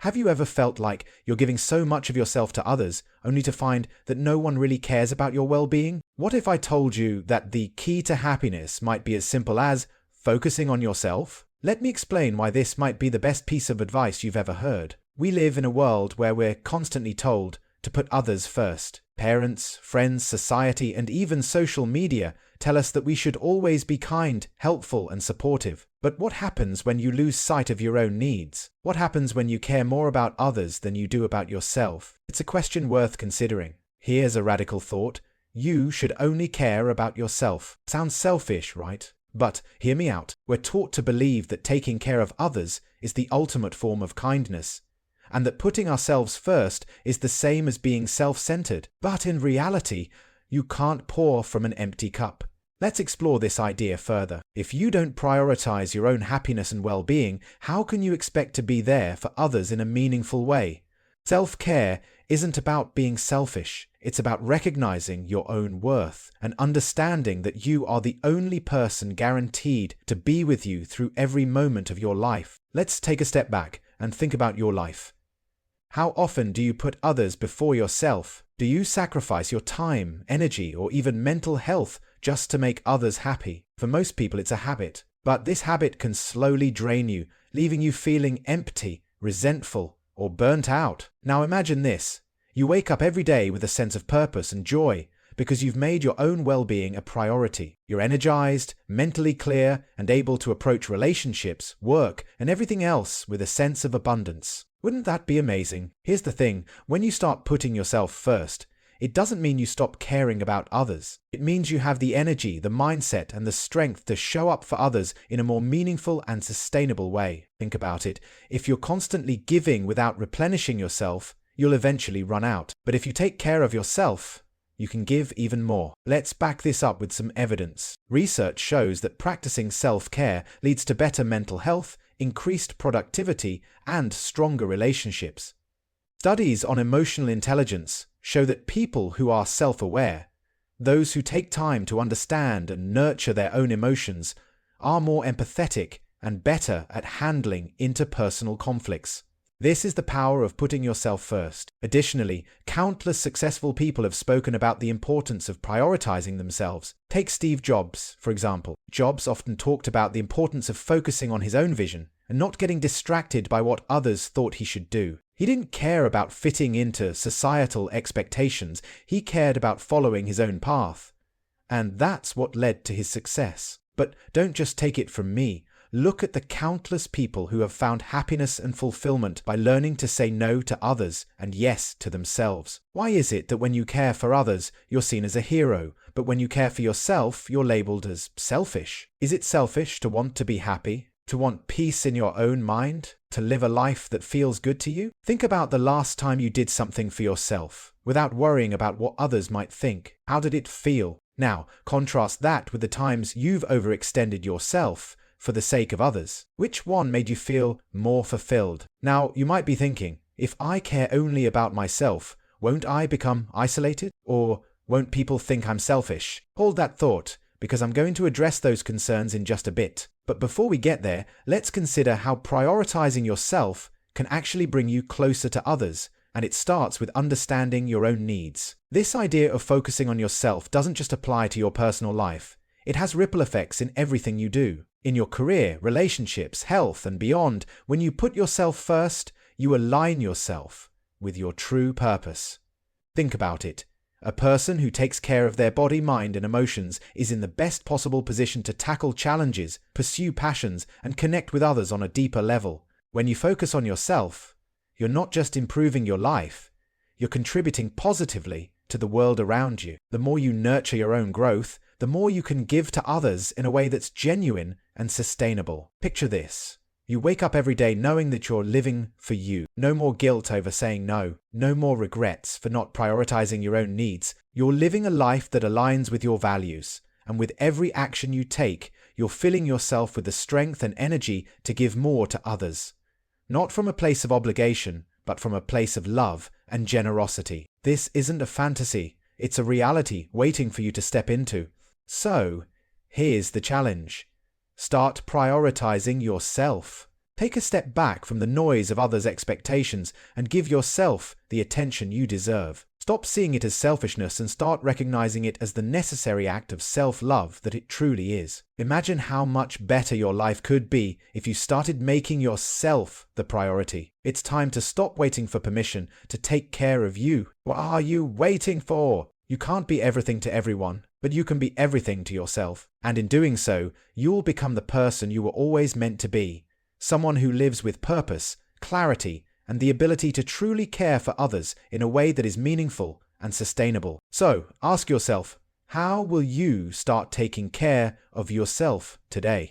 Have you ever felt like you're giving so much of yourself to others, only to find that no one really cares about your well-being? What if I told you that the key to happiness might be as simple as focusing on yourself? Let me explain why this might be the best piece of advice you've ever heard. We live in a world where we're constantly told to put others first. Parents, friends, society, and even social media tell us that we should always be kind, helpful, and supportive. But what happens when you lose sight of your own needs? What happens when you care more about others than you do about yourself? It's a question worth considering. Here's a radical thought. You should only care about yourself. Sounds selfish, right? But hear me out. We're taught to believe that taking care of others is the ultimate form of kindness, and that putting ourselves first is the same as being self-centered. But in reality, you can't pour from an empty cup. Let's explore this idea further. If you don't prioritize your own happiness and well-being, how can you expect to be there for others in a meaningful way? Self-care isn't about being selfish. It's about recognizing your own worth and understanding that you are the only person guaranteed to be with you through every moment of your life. Let's take a step back and think about your life. How often do you put others before yourself? Do you sacrifice your time, energy, or even mental health just to make others happy? For most people, it's a habit. But this habit can slowly drain you, leaving you feeling empty, resentful, or burnt out. Now imagine this. You wake up every day with a sense of purpose and joy because you've made your own well-being a priority. You're energized, mentally clear, and able to approach relationships, work, and everything else with a sense of abundance. Wouldn't that be amazing? Here's the thing, when you start putting yourself first, it doesn't mean you stop caring about others. It means you have the energy, the mindset, and the strength to show up for others in a more meaningful and sustainable way. Think about it. If you're constantly giving without replenishing yourself, you'll eventually run out. But if you take care of yourself, you can give even more. Let's back this up with some evidence. Research shows that practicing self-care leads to better mental health, increased productivity, and stronger relationships. Studies on emotional intelligence show that people who are self-aware, those who take time to understand and nurture their own emotions, are more empathetic and better at handling interpersonal conflicts. This is the power of putting yourself first. Additionally, countless successful people have spoken about the importance of prioritizing themselves. Take Steve Jobs, for example. Jobs often talked about the importance of focusing on his own vision and not getting distracted by what others thought he should do. He didn't care about fitting into societal expectations. He cared about following his own path. And that's what led to his success. But don't just take it from me. Look at the countless people who have found happiness and fulfillment by learning to say no to others and yes to themselves. Why is it that when you care for others, you're seen as a hero, but when you care for yourself, you're labeled as selfish? Is it selfish to want to be happy? To want peace in your own mind? To live a life that feels good to you? Think about the last time you did something for yourself, without worrying about what others might think. How did it feel? Now, contrast that with the times you've overextended yourself for the sake of others. Which one made you feel more fulfilled? Now, you might be thinking, if I care only about myself, won't I become isolated? Or won't people think I'm selfish? Hold that thought, because I'm going to address those concerns in just a bit. But before we get there, let's consider how prioritizing yourself can actually bring you closer to others, and it starts with understanding your own needs. This idea of focusing on yourself doesn't just apply to your personal life. It has ripple effects in everything you do. In your career, relationships, health, and beyond. When you put yourself first, you align yourself with your true purpose. Think about it. A person who takes care of their body, mind, and emotions is in the best possible position to tackle challenges, pursue passions, and connect with others on a deeper level. When you focus on yourself, you're not just improving your life, you're contributing positively to the world around you. The more you nurture your own growth, the more you can give to others in a way that's genuine and sustainable. Picture this. You wake up every day knowing that you're living for you. No more guilt over saying no. No more regrets for not prioritizing your own needs. You're living a life that aligns with your values. And with every action you take, you're filling yourself with the strength and energy to give more to others. Not from a place of obligation, but from a place of love and generosity. This isn't a fantasy. It's a reality waiting for you to step into. So, here's the challenge. Start prioritizing yourself. Take a step back from the noise of others' expectations and give yourself the attention you deserve. Stop seeing it as selfishness and start recognizing it as the necessary act of self-love that it truly is. Imagine how much better your life could be if you started making yourself the priority. It's time to stop waiting for permission to take care of you. What are you waiting for? You can't be everything to everyone, but you can be everything to yourself. And in doing so, you'll become the person you were always meant to be. Someone who lives with purpose, clarity, and the ability to truly care for others in a way that is meaningful and sustainable. So, ask yourself, how will you start taking care of yourself today?